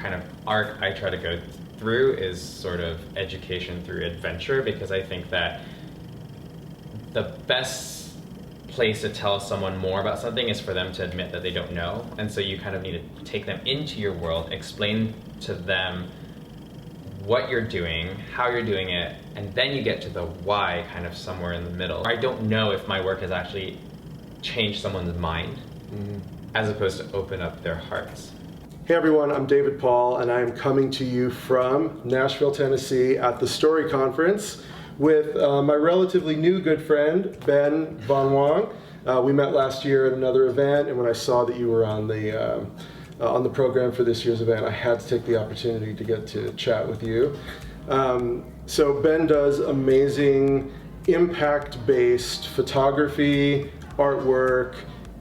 kind of arc I try to go through is sort of education through adventure, because I think that the best place to tell someone more about something is for them to admit that they don't know. And so you kind of need to take them into your world, explain to them what you're doing, how you're doing it, and then you get to the why kind of somewhere in the middle. I don't know if my work has actually changed someone's mind as opposed to open up their hearts. Hey everyone, I'm David Paul, and I am coming to you from Nashville, Tennessee at the Story Conference with my relatively new good friend, Ben Von Wong. We met last year at another event, and when I saw that you were on the program for this year's event, I had to take the opportunity to get to chat with you. So Ben does amazing impact-based photography, artwork,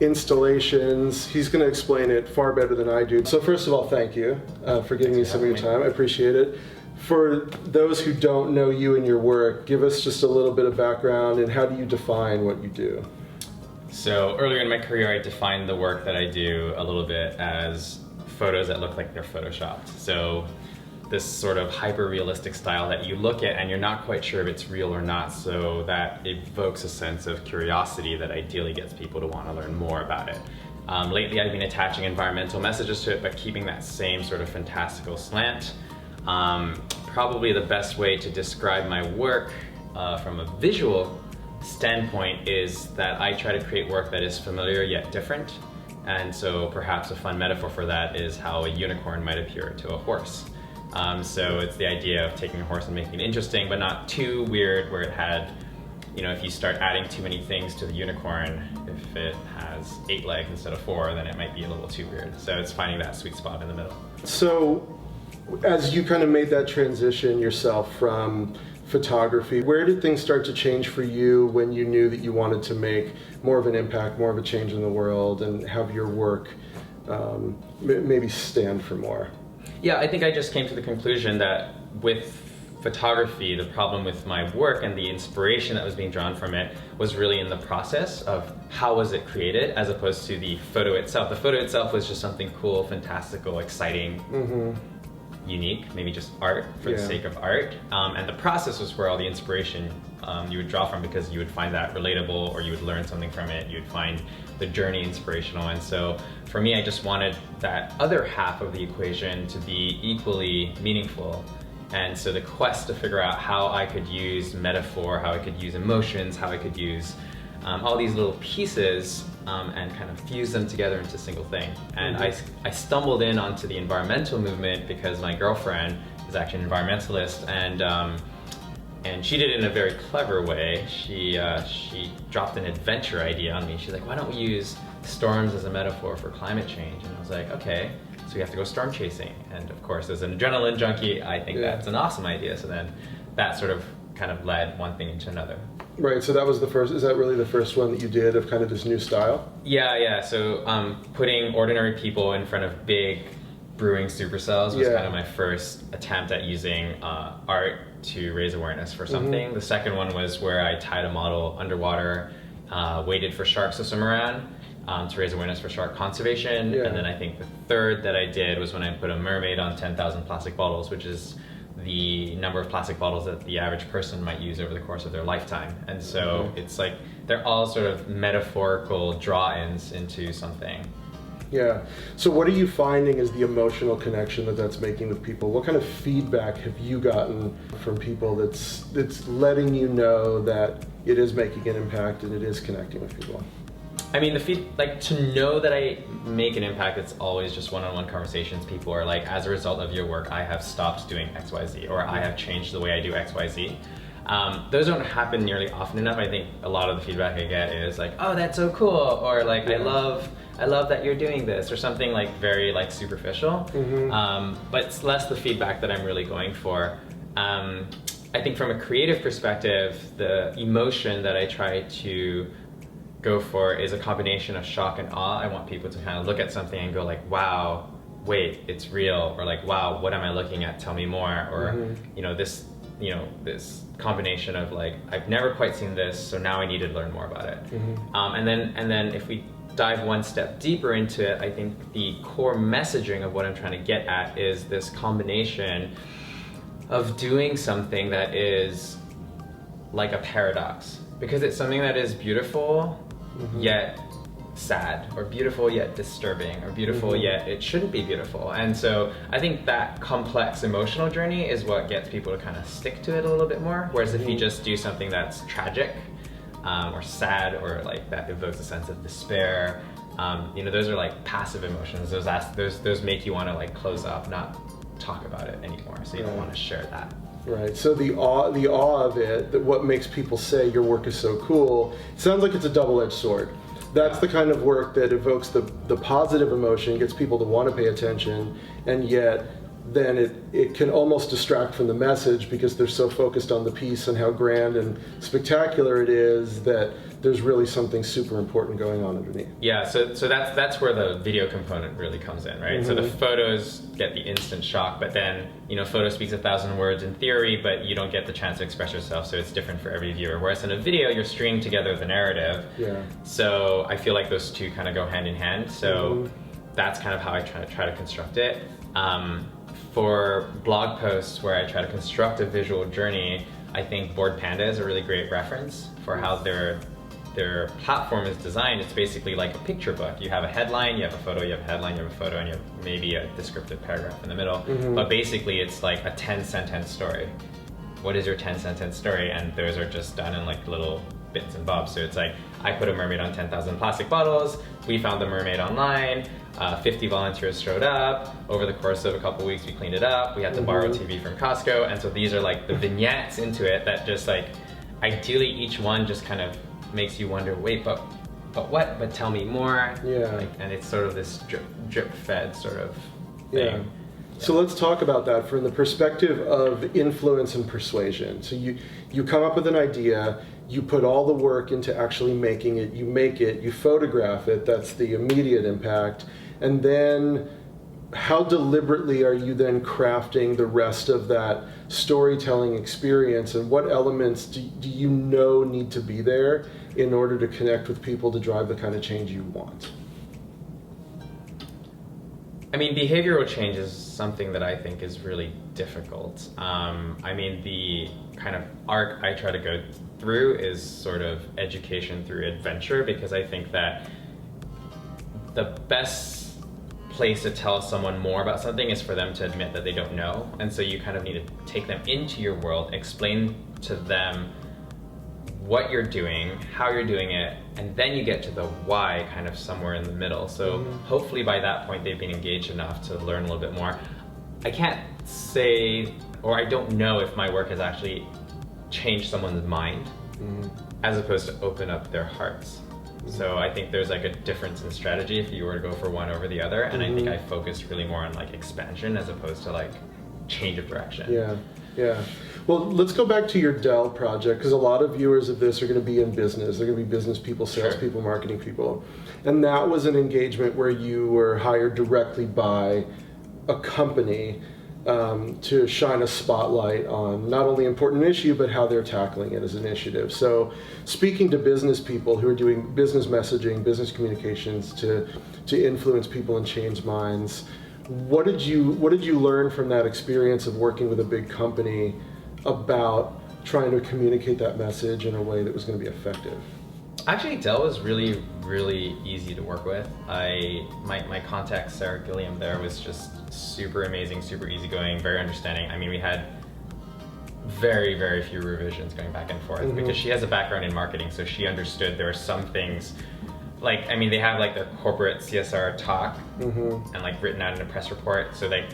installations. He's going to explain it far better than I do. So first of all, thank you for giving me some of your time. I appreciate it. For those who don't know you and your work, give us just a little bit of background and how do you define what you do? So earlier in my career, I defined the work that I do a little bit as photos that look like they're photoshopped. So this sort of hyper-realistic style that you look at and you're not quite sure if it's real or not, so that evokes a sense of curiosity that ideally gets people to want to learn more about it. Lately I've been attaching environmental messages to it, but keeping that same sort of fantastical slant. Probably the best way to describe my work from a visual standpoint is that I try to create work that is familiar yet different. And so perhaps a fun metaphor for that is how a unicorn might appear to a horse. So it's the idea of taking a horse and making it interesting, but not too weird where it had, you know, if you start adding too many things to the unicorn, if it has 8 legs instead of 4, then it might be a little too weird. So it's finding that sweet spot in the middle. So as you kind of made that transition yourself from photography, where did things start to change for you when you knew that you wanted to make more of an impact, more of a change in the world, and have your work maybe stand for more? Yeah, I think I just came to the conclusion that with photography, the problem with my work and the inspiration that was being drawn from it was really in the process of how was it created as opposed to the photo itself. The photo itself was just something cool, fantastical, exciting, unique, maybe just art for the sake of art. And the process was where all the inspiration you would draw from, because you would find that relatable or you would learn something from it. You would find the journey inspirational. And so for me, I just wanted that other half of the equation to be equally meaningful. And so the quest to figure out how I could use metaphor, how I could use emotions, how I could use all these little pieces and kind of fuse them together into a single thing. And I stumbled in onto the environmental movement because my girlfriend is actually an environmentalist, and she did it in a very clever way. She dropped an adventure idea on me. She's like, why don't we use storms as a metaphor for climate change? And I was like, okay, so we have to go storm chasing. And of course, as an adrenaline junkie, I think that's an awesome idea. So then that sort of kind of led one thing into another. Right, so that was the first, is that really the first one that you did of kind of this new style? Yeah, so putting ordinary people in front of big brewing supercells was kind of my first attempt at using art to raise awareness for something. The second one was where I tied a model underwater, waited for sharks to swim around to raise awareness for shark conservation. And then I think the third that I did was when I put a mermaid on 10,000 plastic bottles, which is the number of plastic bottles that the average person might use over the course of their lifetime. And so it's like they're all sort of metaphorical draw-ins into something. Yeah. So what are you finding is the emotional connection that that's making with people? What kind of feedback have you gotten from people that's letting you know that it is making an impact and it is connecting with people? I mean, to know that I make an impact, it's always just one-on-one conversations. People are like, as a result of your work, I have stopped doing XYZ, or I have changed the way I do XYZ. Those don't happen nearly often enough. I think a lot of the feedback I get is like, oh, that's so cool, or like, I love that you're doing this, or something like very like superficial. But it's less the feedback that I'm really going for. I think from a creative perspective, the emotion that I try to go for is a combination of shock and awe. I want people to kind of look at something and go like, wow, wait, it's real, or like, wow, what am I looking at? Tell me more. Or this combination of like, I've never quite seen this, so now I need to learn more about it. And then if we dive one step deeper into it, I think the core messaging of what I'm trying to get at is this combination of doing something that is like a paradox, because it's something that is beautiful yet sad, or beautiful yet disturbing, or beautiful yet it shouldn't be beautiful. And so I think that complex emotional journey is what gets people to kind of stick to it a little bit more, whereas if you just do something that's tragic, or sad, or like that evokes a sense of despair, those are like passive emotions. Those make you want to like close up, not talk about it anymore. So you don't want to share that. Right. So the awe of it, that what makes people say your work is so cool, sounds like it's a double-edged sword. That's the kind of work that evokes the positive emotion, gets people to want to pay attention, and yet then it can almost distract from the message because they're so focused on the piece and how grand and spectacular it is that there's really something super important going on underneath. Yeah, so that's where the video component really comes in, right? So the photos get the instant shock, but then, photo speaks 1,000 words in theory, but you don't get the chance to express yourself, so it's different for every viewer. Whereas in a video, you're stringing together the narrative. Yeah. So I feel like those two kind of go hand in hand. So that's kind of how I try to construct it. For blog posts where I try to construct a visual journey, I think Bored Panda is a really great reference for how their platform is designed. It's basically like a picture book. You have a headline, you have a photo, you have a headline, you have a photo, and you have maybe a descriptive paragraph in the middle. But basically it's like a 10-sentence story. What is your 10-sentence story? And those are just done in like little bits and bobs. So it's like, I put a mermaid on 10,000 plastic bottles, we found the mermaid online, 50 volunteers showed up, over the course of a couple weeks we cleaned it up, we had to borrow TV from Costco, and so these are like the vignettes into it that just like, ideally each one just kind of makes you wonder, wait, but what? But tell me more. Yeah. And it's sort of this drip fed sort of thing. Yeah. So let's talk about that from the perspective of influence and persuasion. So you come up with an idea, you put all the work into actually making it, you make it, you photograph it, that's the immediate impact, and then how deliberately are you then crafting the rest of that storytelling experience, and what elements do you know need to be there in order to connect with people to drive the kind of change you want? I mean, behavioral change is something that I think is really difficult. The kind of arc I try to go through is sort of education through adventure, because I think that the best place to tell someone more about something is for them to admit that they don't know. And so you kind of need to take them into your world, explain to them what you're doing, how you're doing it, and then you get to the why kind of somewhere in the middle. So hopefully by that point they've been engaged enough to learn a little bit more. I can't say, or I don't know if my work has actually changed someone's mind as opposed to open up their hearts. So I think there's like a difference in strategy if you were to go for one over the other, and I think I focused really more on like expansion as opposed to like change of direction. Yeah. Well, let's go back to your Dell project, because a lot of viewers of this are going to be in business. They're going to be business people, sales people, marketing people. And that was an engagement where you were hired directly by a company to shine a spotlight on not only an important issue, but how they're tackling it as an initiative. So speaking to business people who are doing business messaging, business communications to influence people and change minds, what did you learn from that experience of working with a big company about trying to communicate that message in a way that was going to be effective? Actually, Dell was really, really easy to work with. My contact, Sarah Gilliam, there was just super amazing, super easygoing, very understanding. I mean, we had very, very few revisions going back and forth because she has a background in marketing, so she understood there were some things, like, I mean, they have like the corporate CSR talk and like written out in a press report, so like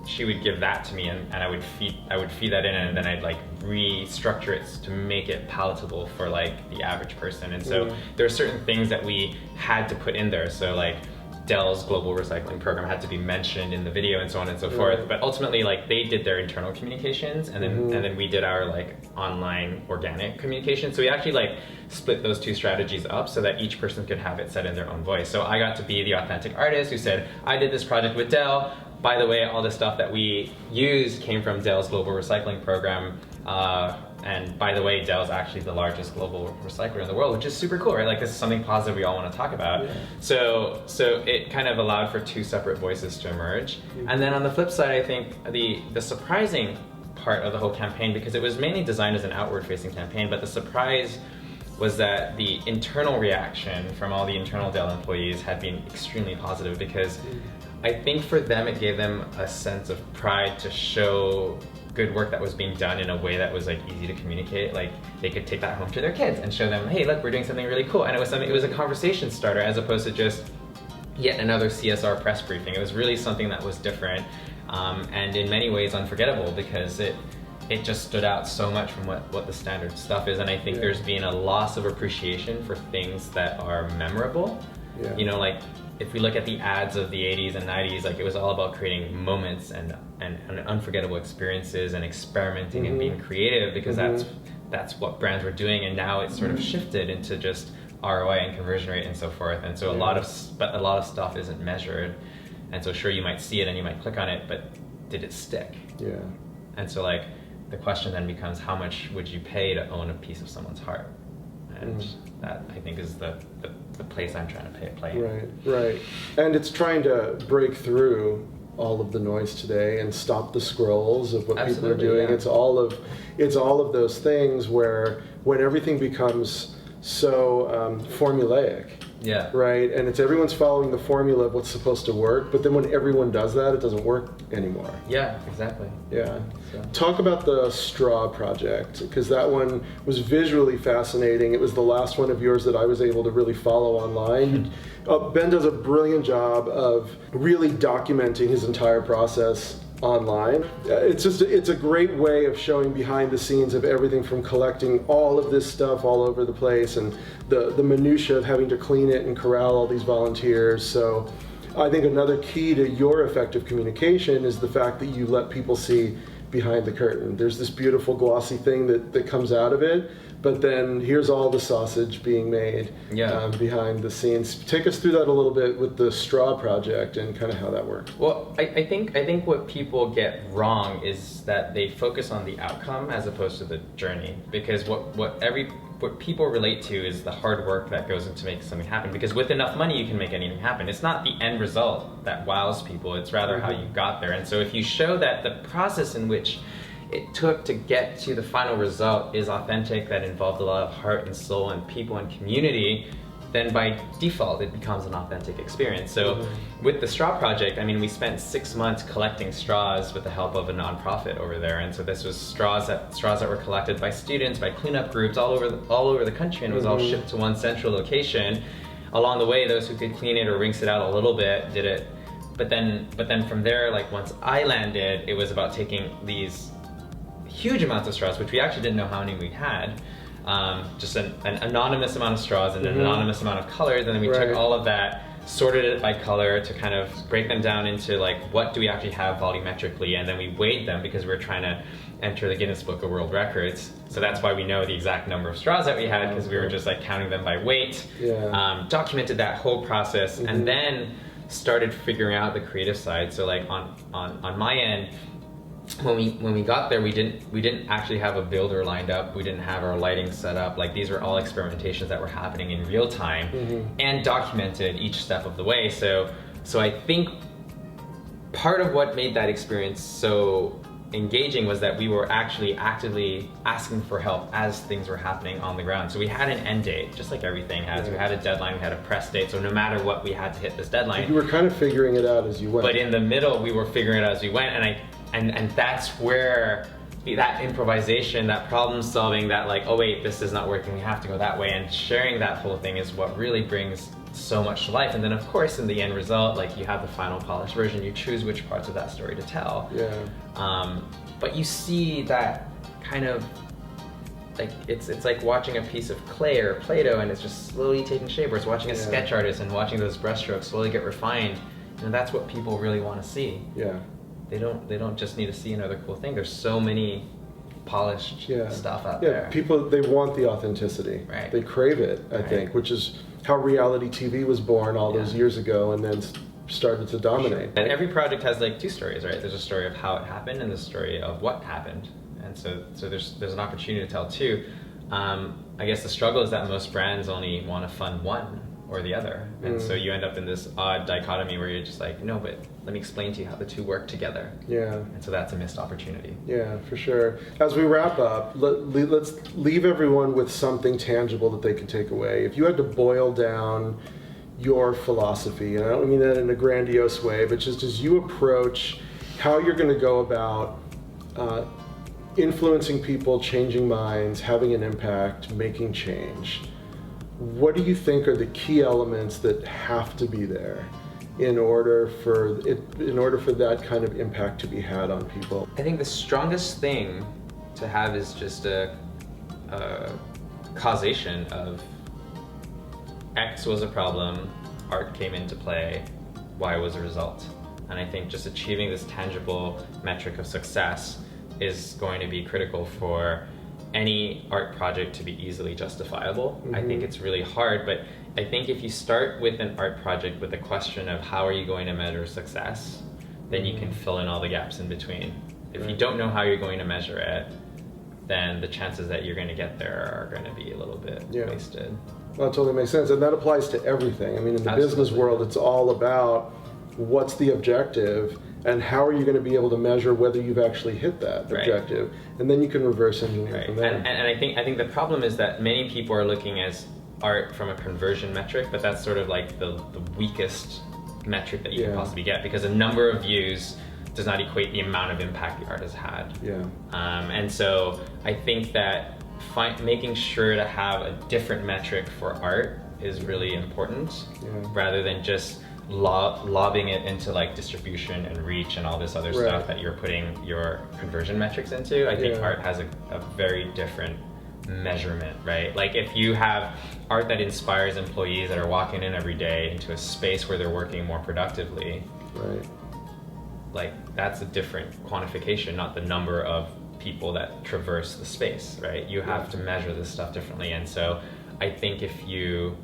she would give that to me and I would feed that in, and then I'd like restructure it to make it palatable for like the average person. And so there are certain things that we had to put in there. So like Dell's global recycling program had to be mentioned in the video and so on and so forth. But ultimately, like, they did their internal communications, and then we did our like online organic communication. So we actually like split those two strategies up so that each person could have it said in their own voice. So I got to be the authentic artist who said, I did this project with Dell. By the way, all the stuff that we used came from Dell's global recycling program. And by the way, Dell's actually the largest global recycler in the world, which is super cool, right? Like, this is something positive we all want to talk about. Yeah. So it kind of allowed for two separate voices to emerge. And then on the flip side, I think the surprising part of the whole campaign, because it was mainly designed as an outward-facing campaign, but the surprise was that the internal reaction from all the internal Dell employees had been extremely positive, because I think for them it gave them a sense of pride to show good work that was being done in a way that was like easy to communicate. Like, they could take that home to their kids and show them, hey, look, we're doing something really cool. And it was a conversation starter as opposed to just yet another CSR press briefing. It was really something that was different, and in many ways unforgettable, because it just stood out so much from what the standard stuff is. And I think there's been a loss of appreciation for things that are memorable. Yeah. You know, like, if we look at the ads of the 80s and 90s, like, it was all about creating moments and unforgettable experiences and experimenting and being creative, because that's what brands were doing. And now it's sort of shifted into just ROI and conversion rate and so forth. And so a lot of stuff isn't measured. And so sure, you might see it and you might click on it, but did it stick? Yeah. And so, like, the question then becomes, how much would you pay to own a piece of someone's heart? And that, I think, is the place I'm trying to play in. Right. And it's trying to break through all of the noise today and stop the scrolls of what people are doing. Yeah. It's all of those things where when everything becomes so formulaic. Yeah. Right? And it's everyone's following the formula of what's supposed to work, but then when everyone does that, it doesn't work anymore. Yeah, exactly. Yeah. So. Talk about the straw project, because that one was visually fascinating. It was the last one of yours that I was able to really follow online. Ben does a brilliant job of really documenting his entire process online. It's a great way of showing behind the scenes of everything from collecting all of this stuff all over the place and the minutia of having to clean it and corral all these volunteers. So I think another key to your effective communication is the fact that you let people see behind the curtain. There's this beautiful glossy thing that comes out of it, but then here's all the sausage being made behind the scenes. Take us through that a little bit with the straw project and kind of how that works. Well, I think what people get wrong is that they focus on the outcome as opposed to the journey, because what people relate to is the hard work that goes into making something happen, because with enough money you can make anything happen. It's not the end result that wows people, it's rather how you got there. And so if you show that the process in which it took to get to the final result is authentic, that involved a lot of heart and soul and people and community, then by default it becomes an authentic experience. So with the straw project, I mean, we spent 6 months collecting straws with the help of a nonprofit over there. And so this was straws that were collected by students, by cleanup groups all over the country, and it was all shipped to one central location. Along the way, those who could clean it or rinse it out a little bit did it. But then from there, like, once I landed, it was about taking these huge amounts of straws, which we actually didn't know how many we had, just an anonymous amount of straws and an anonymous amount of colors, and then we took all of that, sorted it by color to kind of break them down into, like, what do we actually have volumetrically, and then we weighed them because we were trying to enter the Guinness Book of World Records. So that's why we know the exact number of straws that we had, because we were just like counting them by weight. Documented that whole process, and then started figuring out the creative side. So, like, on my end, when we got there, we didn't actually have a builder lined up. We didn't have our lighting set up. Like, these were all experimentations that were happening in real time and documented each step of the way. So I think part of what made that experience so engaging was that we were actually actively asking for help as things were happening on the ground. So we had an end date, just like everything has. We had a deadline, we had a press date, so no matter what, we had to hit this deadline. You were kind of figuring it out as you went. But in the middle, we were figuring it out as we went, and that's where that improvisation, that problem solving, that, like, oh wait, this is not working, we have to go that way, and sharing that whole thing is what really brings so much to life. And then, of course, in the end result, like, you have the final polished version, you choose which parts of that story to tell. But you see that kind of, like, it's like watching a piece of clay or Play-Doh, and it's just slowly taking shape, or it's watching a sketch artist and watching those brushstrokes slowly get refined. And that's what people really want to see. They don't just need to see another cool thing. There's so many polished stuff out there. People, they want the authenticity. They crave it, I think, which is how reality TV was born all those years ago, and then started to dominate. And every project has, like, two stories, right? There's a story of how it happened and the story of what happened. And so there's an opportunity to tell two. I guess the struggle is that most brands only want to fund one or the other. And so you end up in this odd dichotomy where you're just like, no, but let me explain to you how the two work together. Yeah. And so that's a missed opportunity. Yeah, for sure. As we wrap up, let's leave everyone with something tangible that they can take away. If you had to boil down your philosophy, and I don't mean that in a grandiose way, but just as you approach how you're going to go about influencing people, changing minds, having an impact, making change, what do you think are the key elements that have to be there in order for that kind of impact to be had on people? I think the strongest thing to have is just a causation of X was a problem, art came into play, Y was a result. And I think just achieving this tangible metric of success is going to be critical for any art project to be easily justifiable. I think it's really hard, but I think if you start with an art project with the question of how are you going to measure success, then you can fill in all the gaps in between. If you don't know how you're going to measure it, then the chances that you're going to get there are going to be a little bit wasted. Well, that totally makes sense, and that applies to everything. I mean, in the business world, it's all about what's the objective and how are you going to be able to measure whether you've actually hit that objective, and then you can reverse engineer from there. And I think the problem is that many people are looking at art from a conversion metric, but that's sort of like the weakest metric that you can possibly get, because a number of views does not equate the amount of impact the art has had. And so I think that making sure to have a different metric for art is really important, rather than just lobbing it into like distribution and reach and all this other stuff that you're putting your conversion metrics into. I think art has a very different measurement, right? Like if you have art that inspires employees that are walking in every day into a space where they're working more productively, like that's a different quantification, not the number of people that traverse the space, right? You have to measure this stuff differently. And so I think if you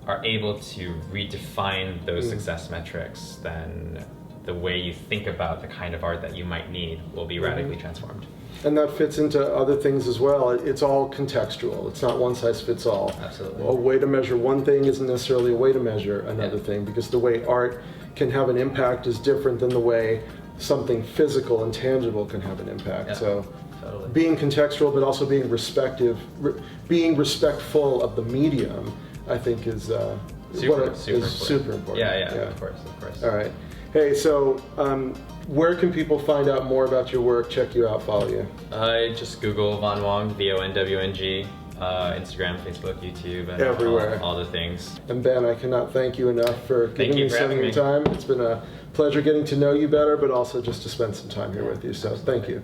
are able to redefine those success metrics, then the way you think about the kind of art that you might need will be radically transformed. And that fits into other things as well. It's all contextual. It's not one size fits all. Absolutely. A way to measure one thing isn't necessarily a way to measure another thing, because the way art can have an impact is different than the way something physical and tangible can have an impact. So being contextual, but also being respectful of the medium, I think is super important. Yeah, of course. All right. Hey, so where can people find out more about your work, check you out, follow you? Just Google Von Wong, VONWNG, Instagram, Facebook, YouTube, and everywhere. All the things. And Ben, I cannot thank you enough for giving me some of your time. It's been a pleasure getting to know you better, but also just to spend some time here with you. So thank you.